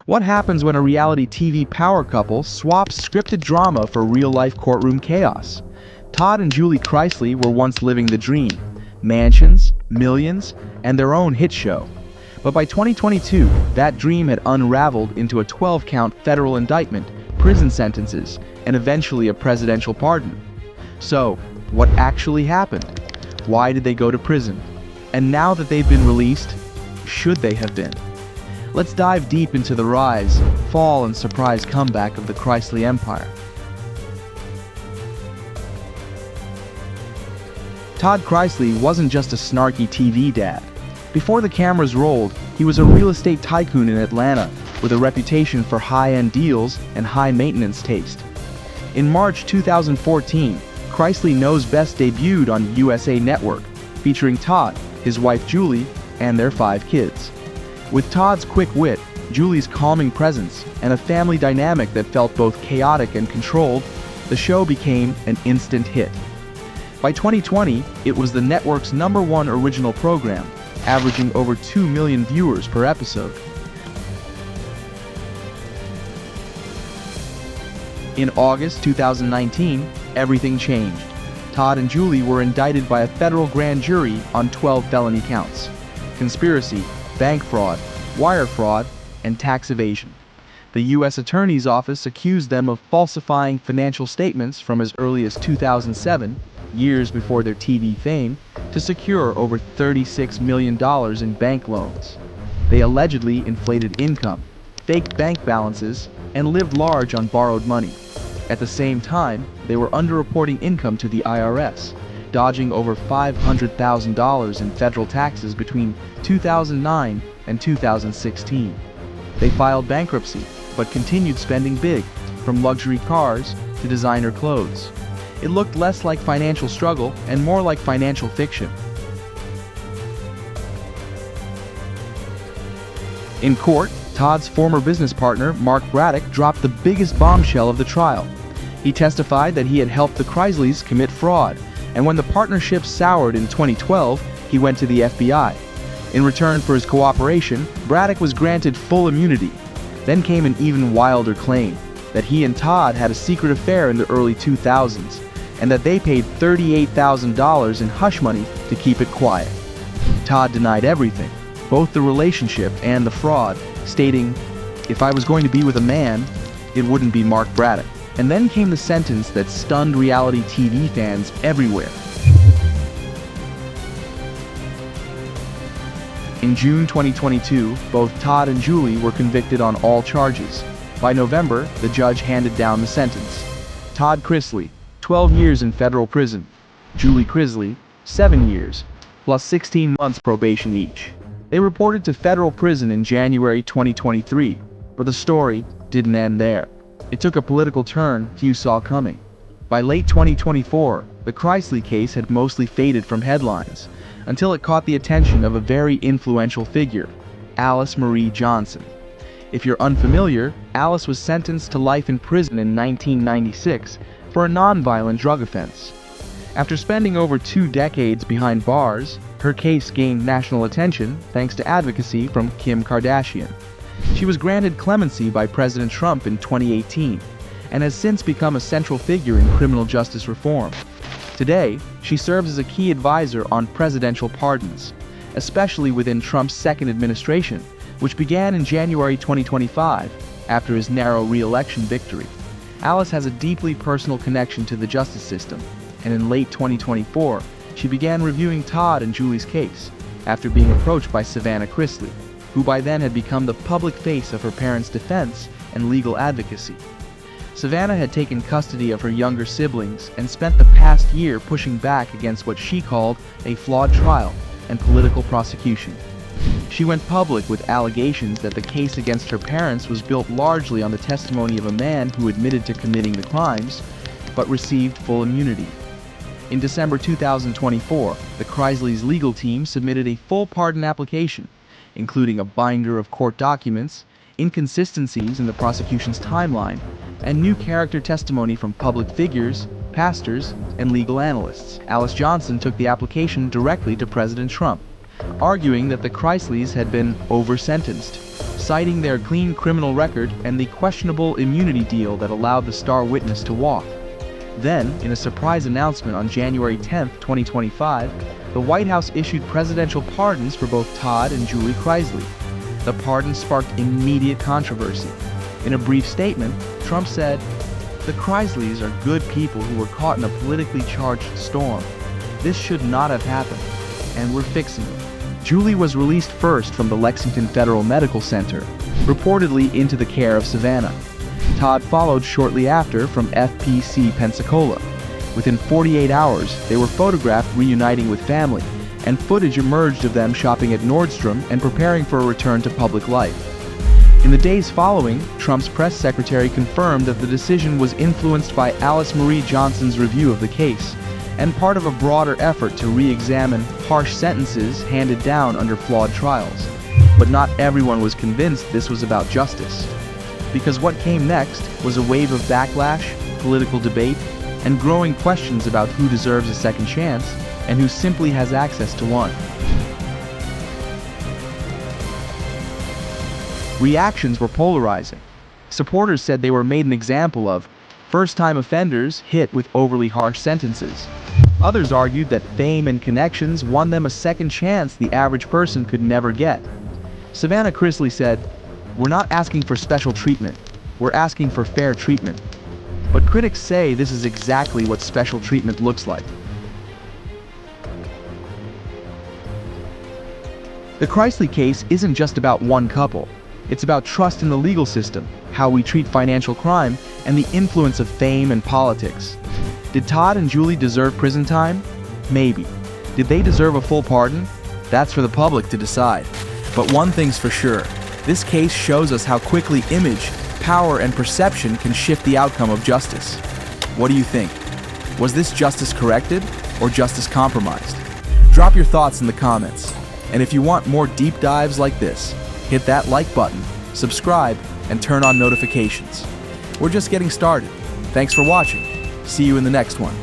What happens when a reality TV power couple swaps scripted drama for real-life courtroom chaos? Todd and Julie Chrisley were once living the dream: mansions, millions, and their own hit show. But by 2022, that dream had unraveled into a 12-count federal indictment, prison sentences, and eventually a presidential pardon. So, what actually happened? Why did they go to prison? And now that they've been released, should they have been? Let's dive deep into the rise, fall, and surprise comeback of the Chrisley empire. Todd Chrisley wasn't just a snarky TV dad. Before the cameras rolled, he was a real estate tycoon in Atlanta with a reputation for high-end deals and high-maintenance taste. In March 2014, Chrisley Knows Best debuted on USA Network, featuring Todd, his wife Julie, and their 5 kids. With Todd's quick wit, Julie's calming presence, and a family dynamic that felt both chaotic and controlled, the show became an instant hit. By 2020, it was the network's #1 original program, averaging over 2 million viewers per episode. In August 2019, everything changed. Todd and Julie were indicted by a federal grand jury on 12 felony counts: conspiracy, bank fraud, wire fraud, and tax evasion. The U.S. Attorney's Office accused them of falsifying financial statements from as early as 2007, years before their TV fame, to secure over $36 million in bank loans. They allegedly inflated income, faked bank balances, and lived large on borrowed money. At the same time, they were underreporting income to the IRS, dodging over $500,000 in federal taxes between 2009 and 2016. They filed bankruptcy, but continued spending big, from luxury cars to designer clothes. It looked less like financial struggle and more like financial fiction. In court, Todd's former business partner, Mark Braddock, dropped the biggest bombshell of the trial. He testified that he had helped the Chrisleys commit fraud, and when the partnership soured in 2012, he went to the FBI. In return for his cooperation, Braddock was granted full immunity. Then came an even wilder claim, that he and Todd had a secret affair in the early 2000s, and that they paid $38,000 in hush money to keep it quiet. Todd denied everything, both the relationship and the fraud, stating, "If I was going to be with a man, it wouldn't be Mark Braddock." And then came the sentence that stunned reality TV fans everywhere. In June 2022, both Todd and Julie were convicted on all charges. By November, the judge handed down the sentence. Todd Chrisley, 12 years in federal prison. Julie Chrisley, 7 years, plus 16 months probation each. They reported to federal prison in January 2023, but the story didn't end there. It took a political turn few saw coming. By late 2024, the Chrisley case had mostly faded from headlines, until it caught the attention of a very influential figure, Alice Marie Johnson. If you're unfamiliar, Alice was sentenced to life in prison in 1996 for a nonviolent drug offense. After spending over 2 decades behind bars, her case gained national attention thanks to advocacy from Kim Kardashian. She was granted clemency by President Trump in 2018 and has since become a central figure in criminal justice reform. Today, she serves as a key advisor on presidential pardons, especially within Trump's second administration, which began in January 2025 after his narrow re-election victory. Alice has a deeply personal connection to the justice system, and in late 2024, she began reviewing Todd and Julie's case after being approached by Savannah Chrisley, who by then had become the public face of her parents' defense and legal advocacy. Savannah had taken custody of her younger siblings and spent the past year pushing back against what she called a flawed trial and political prosecution. She went public with allegations that the case against her parents was built largely on the testimony of a man who admitted to committing the crimes, but received full immunity. In December 2024, the Chrisleys' legal team submitted a full pardon application, including a binder of court documents, inconsistencies in the prosecution's timeline, and new character testimony from public figures, pastors, and legal analysts. Alice Johnson took the application directly to President Trump, arguing that the Chrisleys had been over-sentenced, citing their clean criminal record and the questionable immunity deal that allowed the star witness to walk. Then, in a surprise announcement on January 10, 2025, the White House issued presidential pardons for both Todd and Julie Chrisley. The pardons sparked immediate controversy. In a brief statement, Trump said, "The Chrisleys are good people who were caught in a politically charged storm. This should not have happened, and we're fixing it." Julie was released first from the Lexington Federal Medical Center, reportedly into the care of Savannah. Todd followed shortly after from FPC Pensacola. Within 48 hours, they were photographed reuniting with family, and footage emerged of them shopping at Nordstrom and preparing for a return to public life. In the days following, Trump's press secretary confirmed that the decision was influenced by Alice Marie Johnson's review of the case, and part of a broader effort to re-examine harsh sentences handed down under flawed trials. But not everyone was convinced this was about justice. Because what came next was a wave of backlash, political debate, and growing questions about who deserves a second chance and who simply has access to one. Reactions were polarizing. Supporters said they were made an example of, first-time offenders hit with overly harsh sentences. Others argued that fame and connections won them a second chance the average person could never get. Savannah Chrisley said, "We're not asking for special treatment, we're asking for fair treatment." But critics say this is exactly what special treatment looks like. The Chrisley case isn't just about one couple. It's about trust in the legal system, how we treat financial crime, and the influence of fame and politics. Did Todd and Julie deserve prison time? Maybe. Did they deserve a full pardon? That's for the public to decide. But one thing's for sure, this case shows us how quickly image, power, and perception can shift the outcome of justice. What do you think? Was this justice corrected or justice compromised? Drop your thoughts in the comments. And if you want more deep dives like this, hit that like button, subscribe, and turn on notifications. We're just getting started. Thanks for watching. See you in the next one.